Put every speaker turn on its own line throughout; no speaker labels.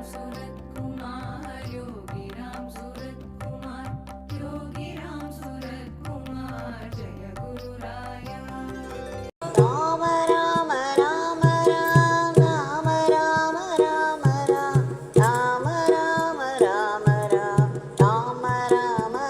Ramsuratkumar, Yogi Ramsuratkumar, Yogi Ramsuratkumar, Jaya Guru Raya. Rama Rama Rama Rama Rama Rama Rama Rama Rama Rama Rama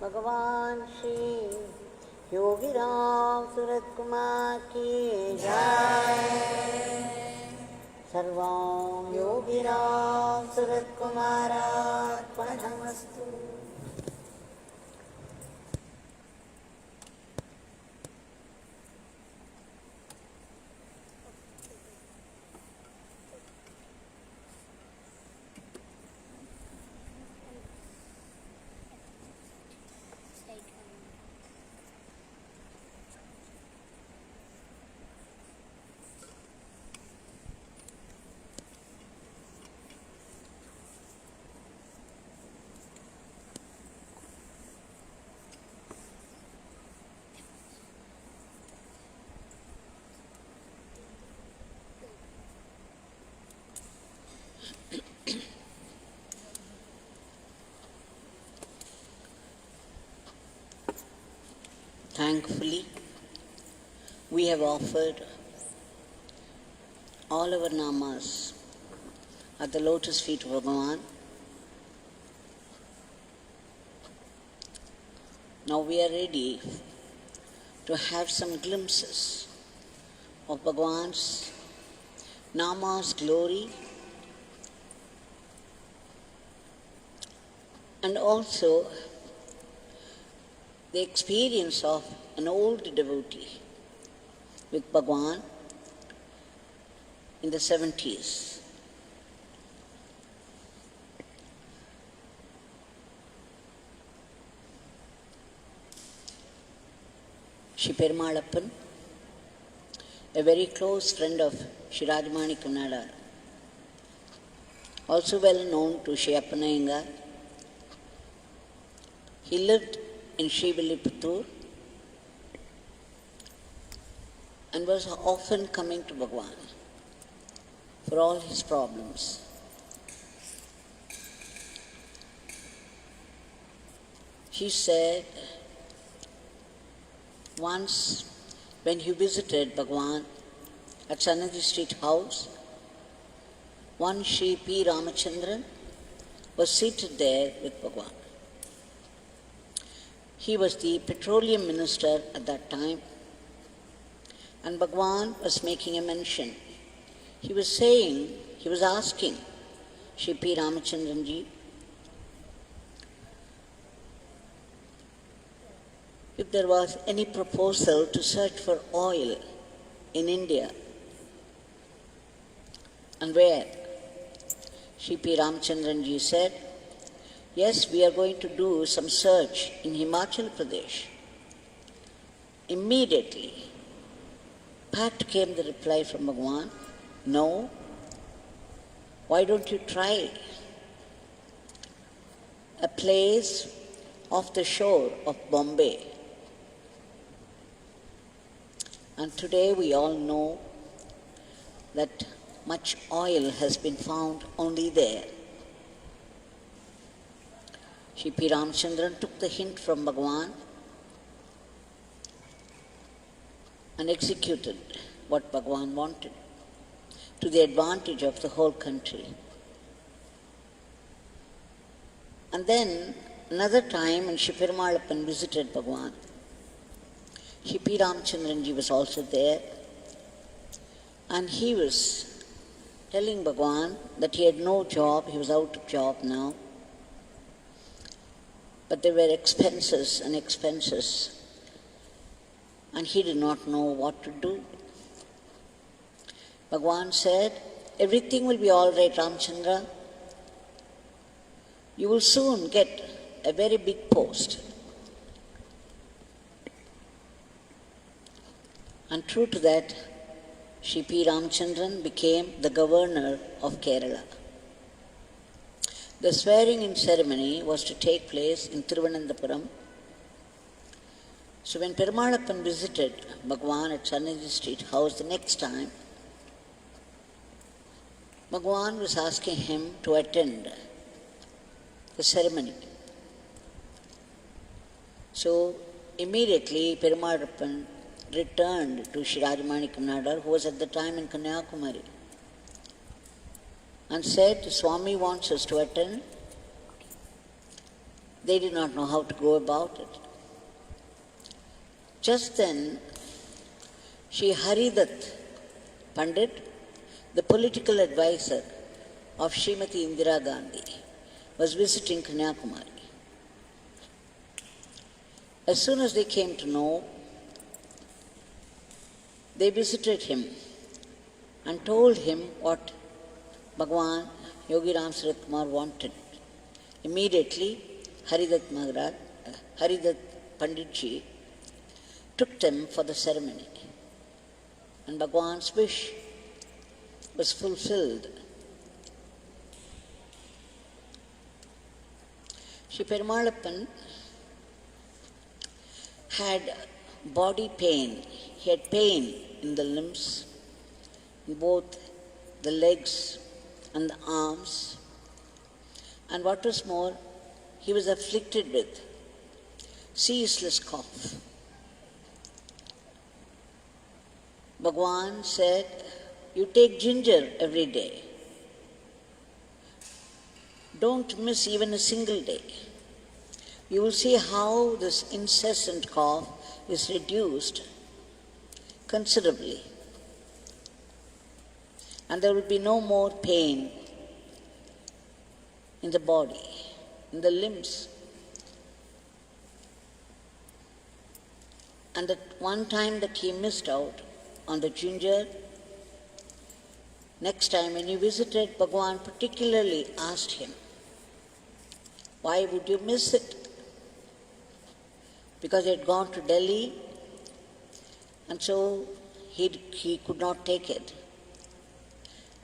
Bhagwan Shri Yogi Ramsuratkumar ki jai. Sarvam Yogi Ramsuratkumar Arpanamastu. Thankfully, we have offered all our namas at the lotus feet of Bhagwan. Now we are ready to have some glimpses of Bhagwan's nama's glory and also the experience of an old devotee with Bhagwan in the 70s. Shri Perumal Appan, a very close friend of Shri Rajamani Kannada, also well known to Shri Appanayengar. He lived in Srivilliputtur and was often coming to Bhagwan for all his problems. He said once when he visited Bhagwan at Sanadi Street House, one Shri P. Ramachandran was seated there with Bhagwan. He was the Petroleum Minister at that time, and Bhagwan was making a mention. He was asking Shri P. Ramachandran ji if there was any proposal to search for oil in India and where. Shri P. Ramachandran ji said, yes, we are going to do some search in Himachal Pradesh. Immediately, pat came the reply from Bhagwan, no, why don't you try? a place off the shore of Bombay. And today we all know that much oil has been found only there. Shri P. Ramachandran took the hint from Bhagwan and executed what Bhagwan wanted to the advantage of the whole country. And then another time when Shri Perumal Appan visited Bhagwan, Shri P. Ramachandran ji was also there, and he was telling Bhagwan that he had no job, he was out of job now, but there were expenses and expenses, and he did not know what to do. Bhagwan said, "Everything will be all right, Ramachandra. You will soon get a very big post." And true to that, Shri P. Ramachandran became the governor of Kerala. The swearing-in ceremony was to take place in Tiruvannamalai. So when Perumal Appan visited Bhagwan at Sannidhi Street House the next time, Bhagwan was asking him to attend the ceremony. So immediately Perumal Appan returned to Shri Rajamanikam Nadar, who was at the time in Kanyakumari, and said, "Swami wants us to attend." They did not know how to go about it. Just then, Shri Haridat Pandit, the political advisor of Srimati Indira Gandhi, was visiting Kanyakumari. As soon as they came to know, they visited him and told him what Bhagwan Yogi Ramsuratkumar wanted. Immediately, Haridat Panditji took them for the ceremony, and Bhagwan's wish was fulfilled. Shri Perumal Appan had body pain. He had pain in the limbs, in both the legs and the arms. And what was more, he was afflicted with ceaseless cough. Bhagwan said, "You take ginger every day. Don't miss even a single day. You will see how this incessant cough is reduced considerably. And there will be no more pain in the body, in the limbs." And that one time that he missed out on the ginger, next time when he visited, Bhagwan particularly asked him, "Why would you miss it?" Because he had gone to Delhi, and so he could not take it.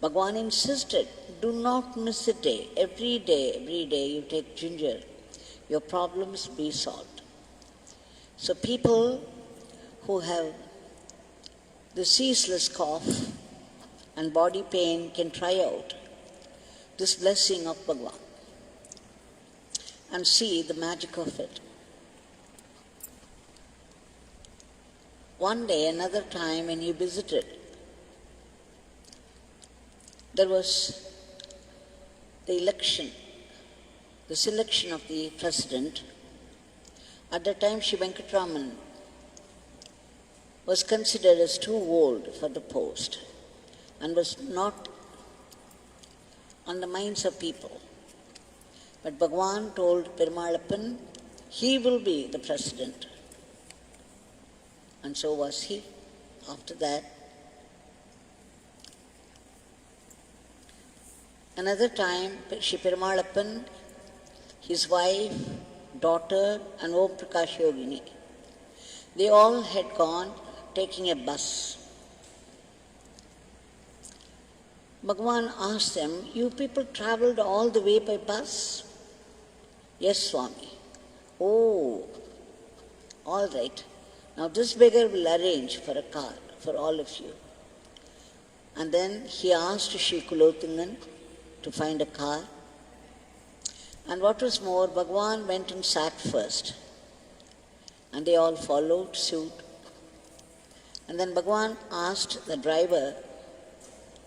Bhagwan insisted, "Do not miss a day. Every day you take ginger. Your problems be solved." So people who have the ceaseless cough and body pain can try out this blessing of Bhagwan and see the magic of it. One day, another time when he visited, there was the election, the selection of the president. At that time, Shri Venkatraman was considered as too old for the post and was not on the minds of people. But Bhagwan told Perumal Appan, he will be the president. And so was he. After that, another time, Shri Perumal Appan, his wife, daughter, and Om Prakash Yogini, they all had gone taking a bus. Bhagwan asked them, "You people travelled all the way by bus?" Yes, Swami. Oh, all right. Now this beggar will arrange for a car for all of you. And then he asked Sri Kulottungan to find a car. And what was more, Bhagwan went and sat first. And they all followed suit. And then Bhagwan asked the driver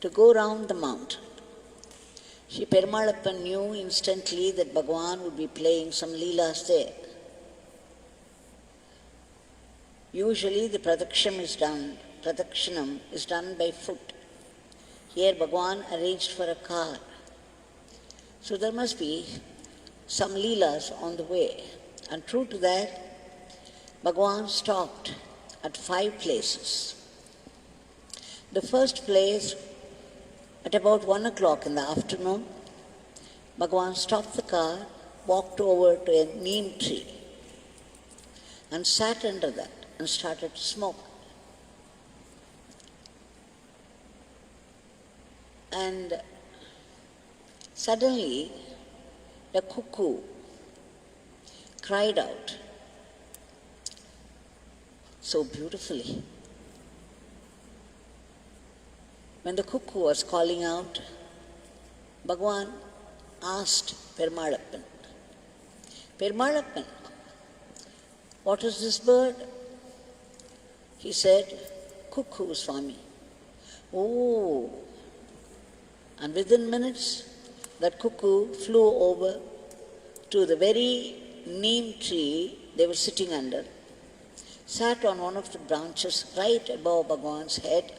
to go round the mountain. Shri Perumal Appan knew instantly that Bhagwan would be playing some leelas there. Usually the pradakshanam is done by foot. Here Bhagwan arranged for a car. So there must be some leelas on the way. And true to that, Bhagwan stopped at 5 places. The first place, at about 1 o'clock in the afternoon, Bhagwan stopped the car, walked over to a neem tree, and sat under that and started to smoke. And suddenly, the cuckoo cried out so beautifully. When the cuckoo was calling out, Bhagwan asked Perumal Appan, Perumal Appan, what is this bird? He said, cuckoo, Swami. Oh, and within minutes, that cuckoo flew over to the very neem tree they were sitting under, sat on one of the branches right above Bhagwan's head,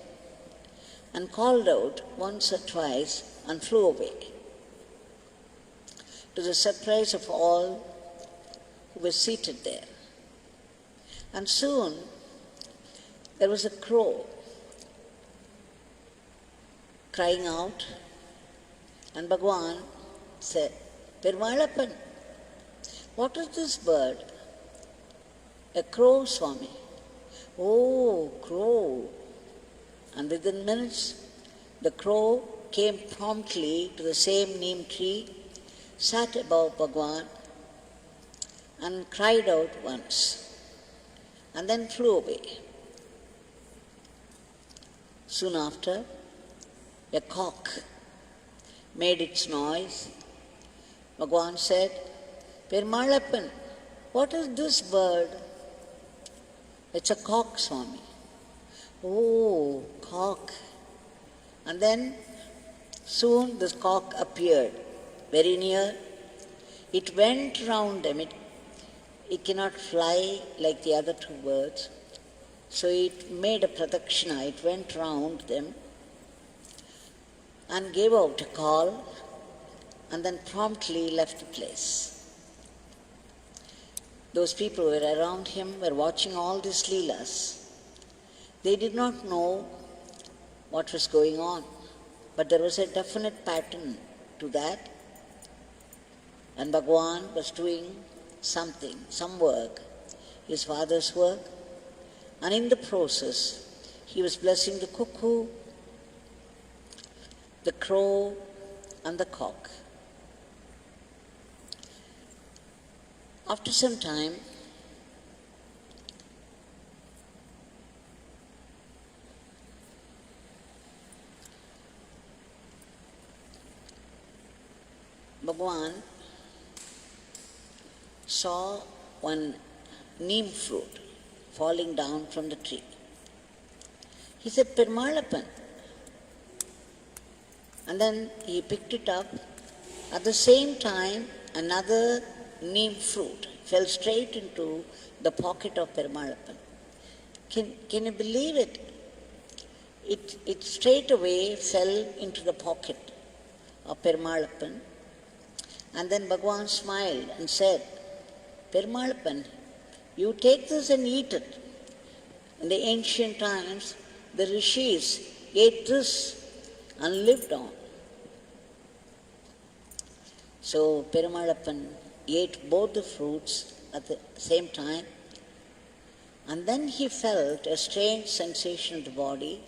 and called out once or twice and flew away, to the surprise of all who were seated there. And soon there was a crow crying out, and Bhagwan said, Perumal Appan, what is this bird? A crow, Swami. Oh, crow. And within minutes, the crow came promptly to the same neem tree, sat above Bhagwan, and cried out once, and then flew away. Soon after, a cock made its noise. Bhagwan said, Perumal Appan, what is this bird? It's a cock, Swami. Oh, cock. And then soon this cock appeared very near. It went round them. It cannot fly like the other 2 birds. So it made a pradakshina. It went round them and gave out a call and then promptly left the place. Those people who were around him were watching all these leelas. They did not know what was going on, but there was a definite pattern to that. And Bhagwan was doing something, some work, his father's work, and in the process, he was blessing the cuckoo, the crow, and the cock. After some time, Bhagwan saw one neem fruit falling down from the tree. He said, Perumal Appan. And then he picked it up. At the same time, another neem fruit fell straight into the pocket of Perumal Appan. Can you believe it? It straight away fell into the pocket of Perumal Appan. And then Bhagwan smiled and said, Perumal Appan, you take this and eat it. In the ancient times, the rishis ate this and lived on. So Perumal Appan ate both the fruits at the same time, and then he felt a strange sensation in the body.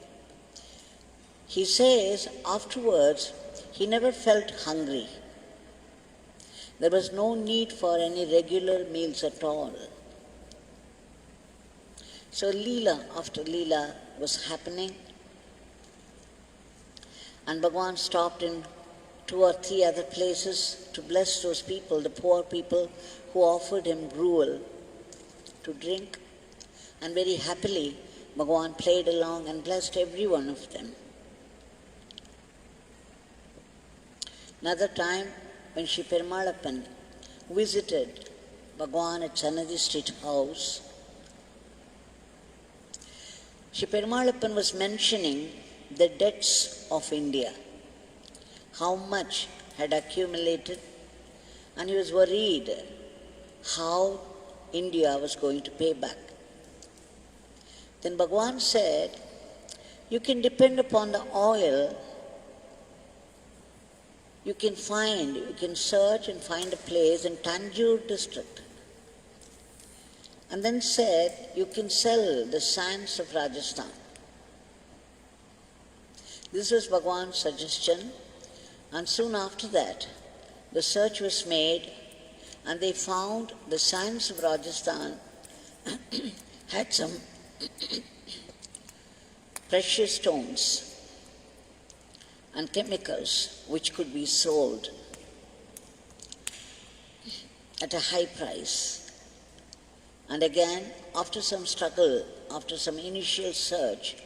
He says afterwards he never felt hungry. There was no need for any regular meals at all. So Leela after Leela was happening, and Bhagwan stopped in 2 or 3 other places to bless those people, the poor people who offered him gruel to drink. And very happily, Bhagwan played along and blessed every one of them. Another time, when Shri Perumal Appan visited Bhagwan at Sanadi Street House, Shri Perumal Appan was mentioning the debts of India, how much had accumulated, and he was worried how India was going to pay back. Then Bhagwan said, you can depend upon the oil. You can search and find a place in Tanjore district. And then said, you can sell the sands of Rajasthan. This was Bhagwan's suggestion, and soon after that, the search was made, and they found the sands of Rajasthan had some precious stones and chemicals which could be sold at a high price. And again, after some struggle, after some initial search,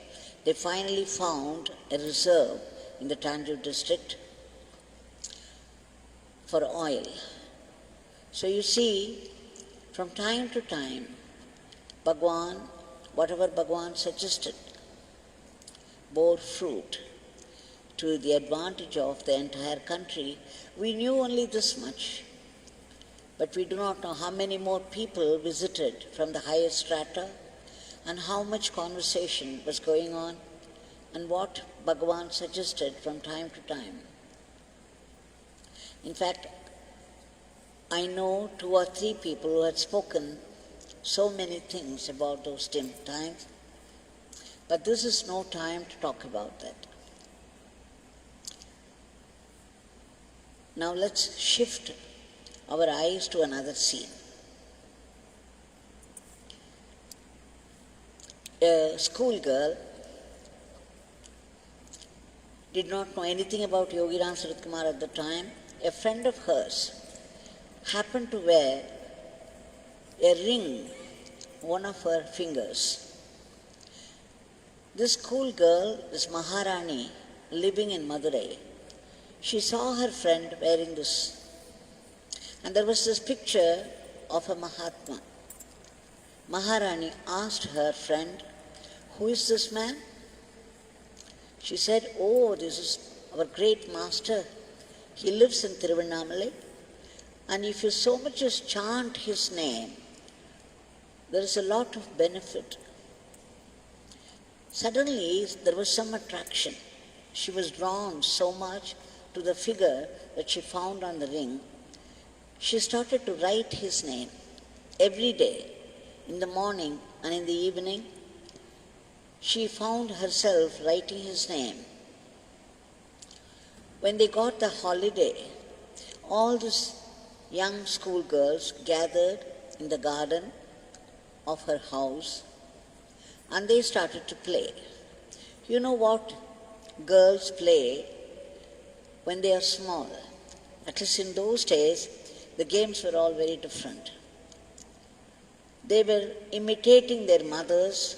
they finally found a reserve in the Tanjore district for oil. So you see, from time to time, Bhagwan, whatever Bhagwan suggested, bore fruit to the advantage of the entire country. We knew only this much, but we do not know how many more people visited from the higher strata and how much conversation was going on and what Bhagwan suggested from time to time. In fact, I know 2 or 3 people who had spoken so many things about those times, but this is no time to talk about that. Now let's shift our eyes to another scene. A schoolgirl did not know anything about Yogi Ramsuratkumar at the time. A friend of hers happened to wear a ring on one of her fingers. This schoolgirl is Maharani, living in Madurai. She saw her friend wearing this, and there was this picture of a Mahatma. Maharani asked her friend, "Who is this man?" She said, "Oh, this is our great master. He lives in Tiruvannamalai, and if you so much as chant his name, there is a lot of benefit." Suddenly, there was some attraction. She was drawn so much to the figure that she found on the ring. She started to write his name every day, in the morning and in the evening. She found herself writing his name. When they got the holiday, all these young schoolgirls gathered in the garden of her house, and they started to play. You know what girls play when they are small? At least in those days, the games were all very different. They were imitating their mothers,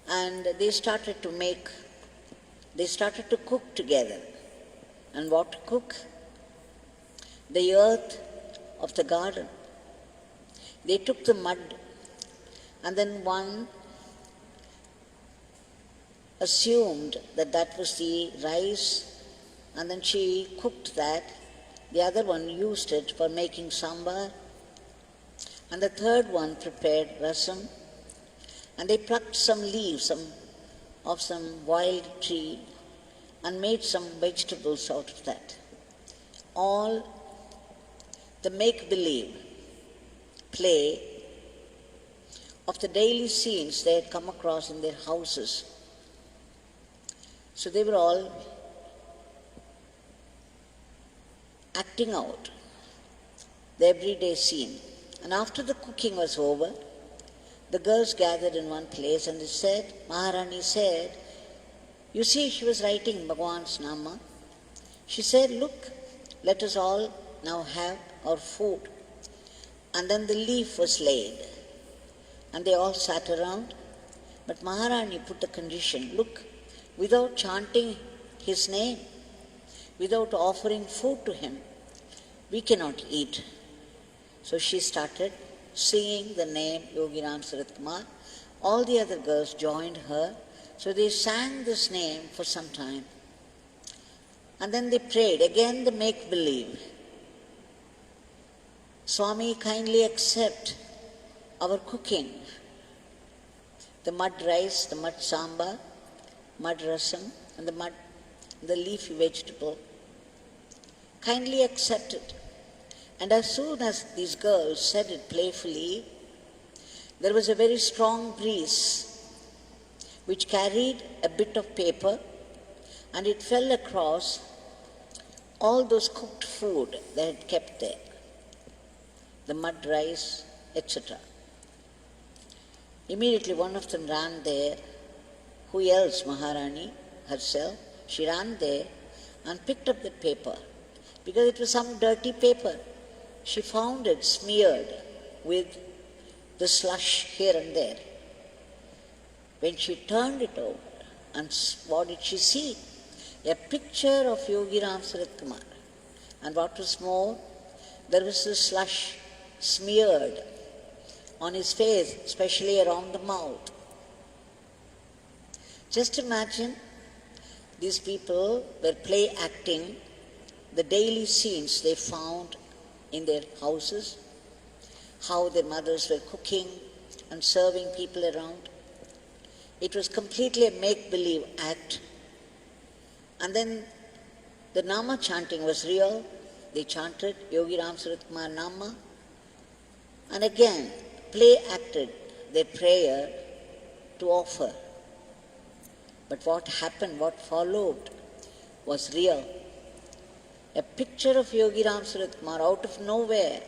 and they started to cook together. And what to cook? The earth of the garden. They took the mud, and then one assumed that that was the rice, and then she cooked that. The other one used it for making sambar, and the third one prepared rasam, and they plucked some leaves of some wild tree and made some vegetables out of that. All the make-believe play of the daily scenes they had come across in their houses. So they were all acting out the everyday scene. And after the cooking was over, the girls gathered in one place and Maharani said, you see, she was writing Bhagwan's Nama. She said, look, let us all now have our food. And then the leaf was laid. And they all sat around. But Maharani put a condition, look, without chanting his name, without offering food to him, we cannot eat. So she started singing the name Yogi Ramsuratkumar. All the other girls joined her. So they sang this name for some time. And then they prayed, again the make-believe. Swami, kindly accept our cooking. The mud rice, the mud sambar, mud rasam, and the leafy vegetable. Kindly accept it. And as soon as these girls said it playfully, there was a very strong breeze which carried a bit of paper, and it fell across all those cooked food they had kept there, the mud rice, etc. Immediately one of them ran there. Who else? Maharani herself. She ran there and picked up the paper, because it was some dirty paper. She found it smeared with the slush here and there. When she turned it over, and what did she see? A picture of Yogi Ramsuratkumar. And what was more, there was this slush smeared on his face, especially around the mouth. Just imagine, these people were play acting the daily scenes they found in their houses, how their mothers were cooking and serving people around. It was completely a make-believe act. And then the Nama chanting was real. They chanted Yogi Ramsuratkumar Nama, and again play acted their prayer to offer. But what happened, what followed, was real. A picture of Yogi Ramsuratkumar out of nowhere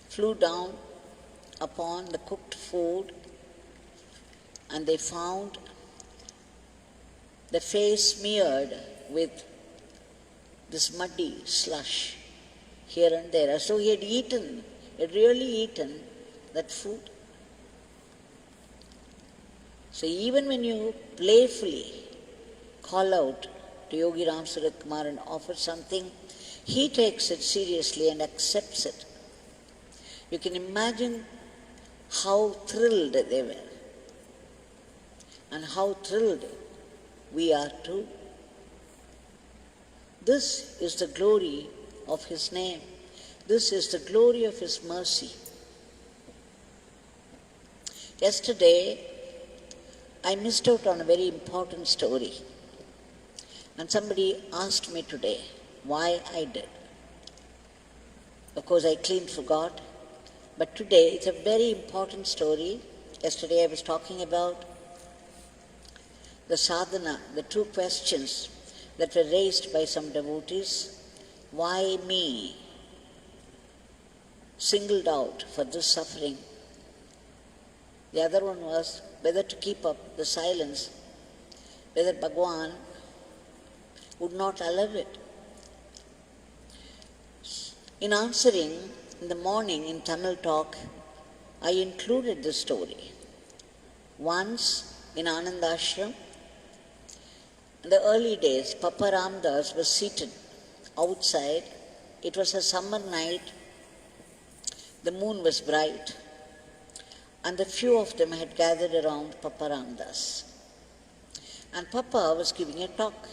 flew down upon the cooked food, and they found the face smeared with this muddy slush here and there, as though he had really eaten that food. So even when you playfully call out to Yogi Ramsuratkumar and offer something, he takes it seriously and accepts it. You can imagine how thrilled they were, and how thrilled we are too. This is the glory of his name. This is the glory of his mercy. Yesterday, I missed out on a very important story. And somebody asked me today why I did. Of course, I clean forgot. But today, it's a very important story. Yesterday, I was talking about the sadhana, the two questions that were raised by some devotees. Why me? Singled out for this suffering. The other one was whether to keep up the silence, whether Bhagwan would not allow it. In answering, in the morning in Tamil talk, I included this story. Once in Anand Ashram, in the early days, Papa Ramdas was seated outside. It was a summer night. The moon was bright, and a few of them had gathered around Papa Ramdas. And Papa was giving a talk.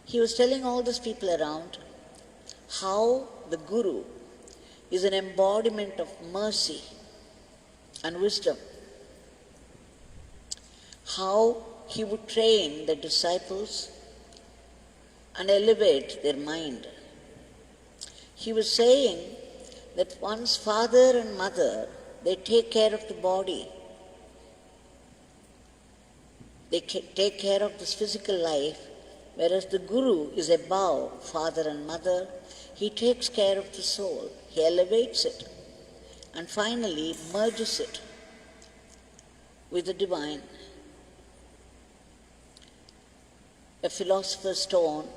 He was telling all those people around how the Guru is an embodiment of mercy and wisdom. How he would train the disciples and elevate their mind. He was saying that one's father and mother, they take care of the body. They take care of this physical life Whereas the Guru is above father and mother, he takes care of the soul, he elevates it, and finally merges it with the divine. A philosopher's stone,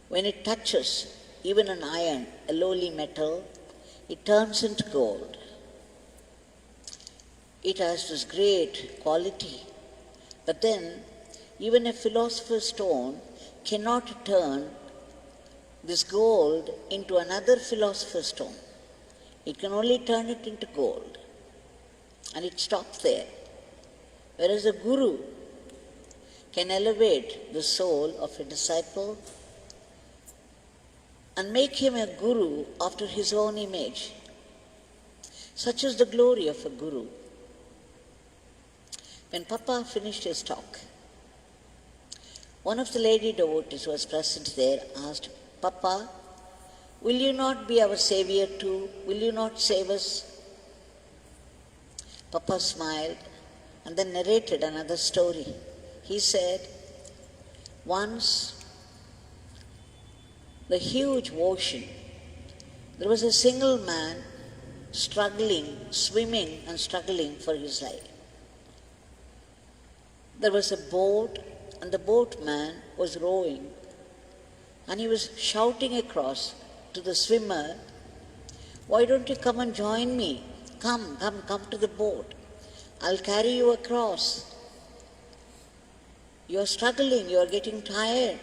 when it touches even an iron, a lowly metal, it turns into gold. It has this great quality. But then, even a philosopher's stone cannot turn this gold into another philosopher's stone. It can only turn it into gold. And it stops there. Whereas a guru can elevate the soul of a disciple and make him a guru after his own image. Such is the glory of a guru. When Papa finished his talk, one of the lady devotees who was present there asked, Papa, will you not be our savior too? Will you not save us? Papa smiled and then narrated another story. He said, once the huge ocean, there was a single man struggling, swimming and struggling for his life. There was a boat and the boatman was rowing and he was shouting across to the swimmer, why don't you come and join me? Come to the boat. I'll carry you across. You are struggling, you are getting tired.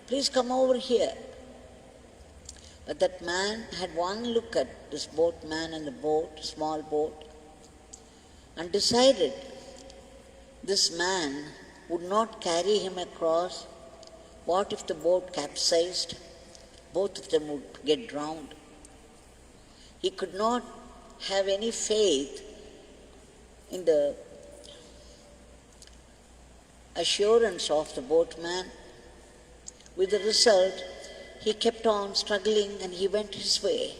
Please come over here. But that man had one look at this boatman and the boat, small boat, and decided this man would not carry him across. What if the boat capsized? Both of them would get drowned. He could not have any faith in the assurance of the boatman. With the result, he kept on struggling and he went his way.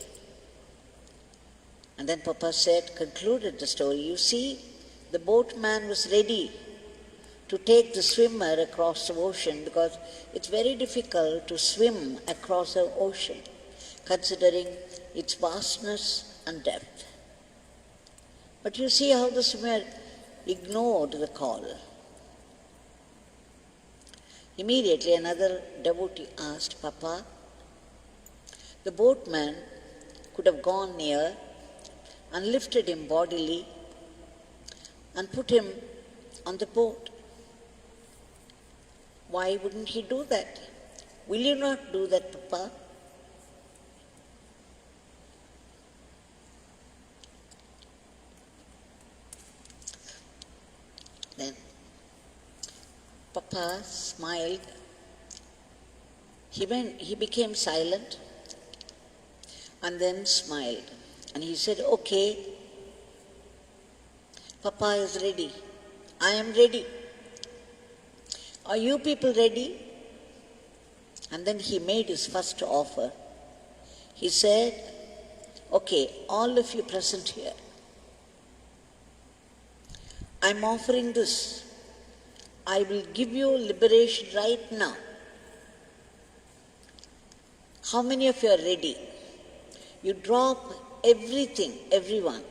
And then Papa concluded the story, you see, the boatman was ready to take the swimmer across the ocean because it's very difficult to swim across the ocean considering its vastness and depth. But you see how the swimmer ignored the call. Immediately another devotee asked, Papa, the boatman could have gone near and lifted him bodily and put him on the boat. Why wouldn't he do that? Will you not do that, Papa? Then Papa smiled. He became silent and then smiled. And he said, okay, Papa is ready. I am ready. Are you people ready? And then he made his first offer. He said, okay, all of you present here, I'm offering this. I will give you liberation right now. How many of you are ready? You drop everything, everyone.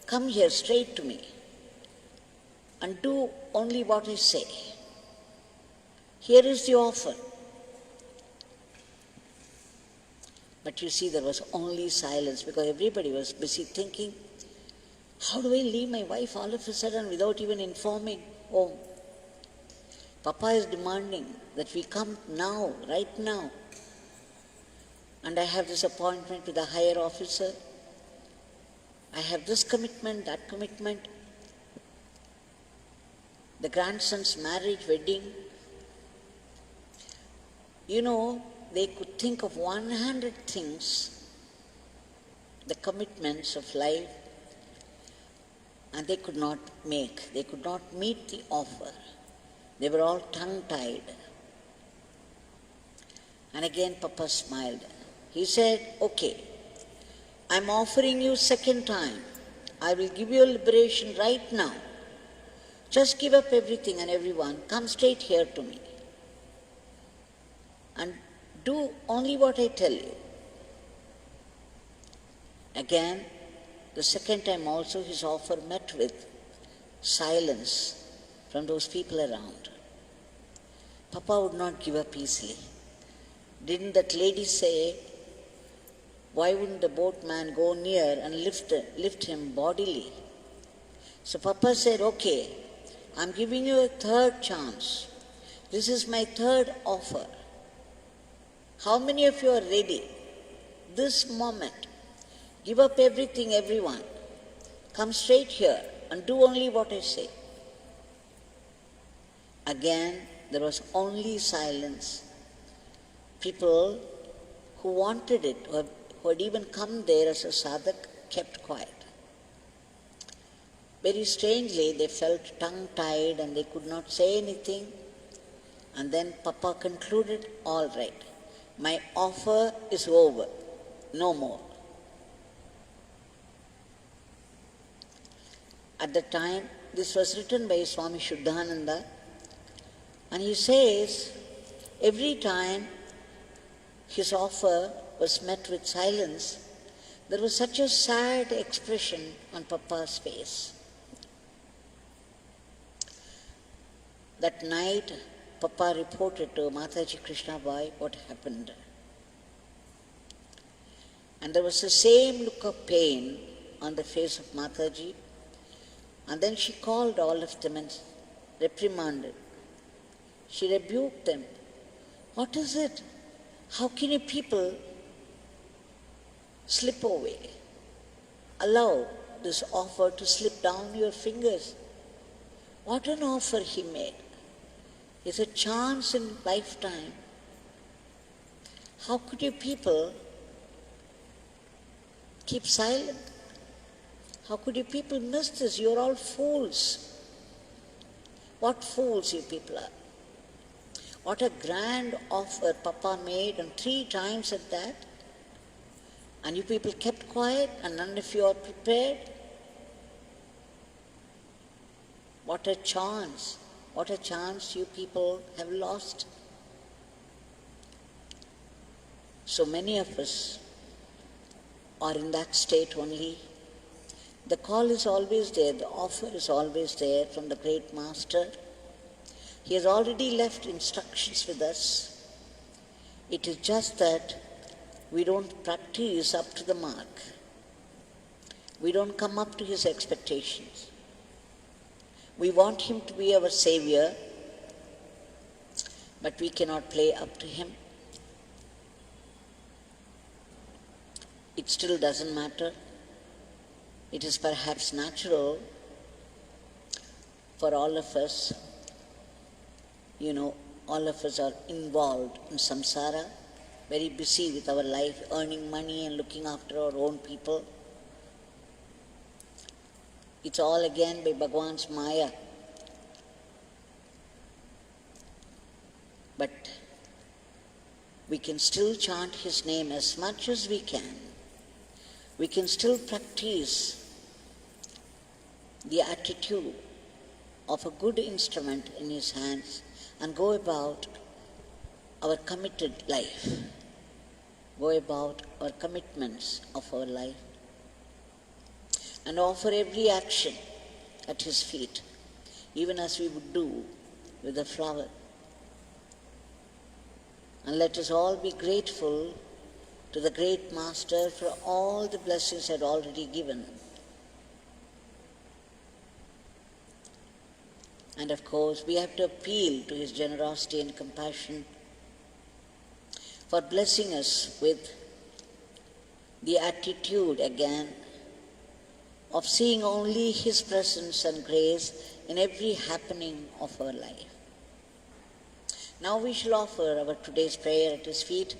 Come here straight to me and do only what I say. Here is the offer. But you see, there was only silence because everybody was busy thinking, how do I leave my wife all of a sudden without even informing home? Papa is demanding that we come now, right now. And I have this appointment with a higher officer. I have this commitment, that commitment. The grandson's marriage, wedding. You know, they could think of 100 things, the commitments of life, and they could not make. They could not meet the offer. They were all tongue-tied. And again Papa smiled. He said, okay, I'm offering you second time. I will give you a liberation right now. Just give up everything and everyone. Come straight here to me. and do only what I tell you. Again, the second time also his offer met with silence from those people around. Papa would not give up easily. Didn't that lady say, why wouldn't the boatman go near and lift him bodily? So Papa said, okay, I'm giving you a third chance. This is my third offer. How many of you are ready? This moment, give up everything, everyone. Come straight here and do only what I say. Again, there was only silence. People who wanted it, or who had even come there as a sadhak, kept quiet. Very strangely, they felt tongue-tied and they could not say anything. And then Papa concluded, all right, my offer is over, no more. At the time, this was written by Swami Shuddhananda, and he says, every time his offer was met with silence, there was such a sad expression on Papa's face. That night, Papa reported to Mataji Krishna Bai what happened. And there was the same look of pain on the face of Mataji. And then she called all of them and reprimanded. She rebuked them. What is it? How can you people slip away? Allow this offer to slip down your fingers. What an offer he made. It's a chance in lifetime. How could you people keep silent? How could you people miss this? You're all fools. What fools you people are. What a grand offer Papa made, and 3 times at that. And you people kept quiet and none of you are prepared. What a chance. What a chance you people have lost. So many of us are in that state only. The call is always there, the offer is always there from the great master. He has already left instructions with us. It is just that we don't practice up to the mark. We don't come up to his expectations. We want him to be our savior, but we cannot play up to him. It still doesn't matter. It is perhaps natural for all of us. All of us are involved in samsara, very busy with our life, earning money and looking after our own people. It's all again by Bhagwan's Maya. But we can still chant his name as much as we can. We can still practice the attitude of a good instrument in his hands and go about our committed life, go about our commitments of our life, and offer every action at his feet, even as we would do with a flower. And let us all be grateful to the great Master for all the blessings he had already given. And of course, we have to appeal to his generosity and compassion for blessing us with the attitude again of seeing only his presence and grace in every happening of our life. Now we shall offer our today's prayer at his feet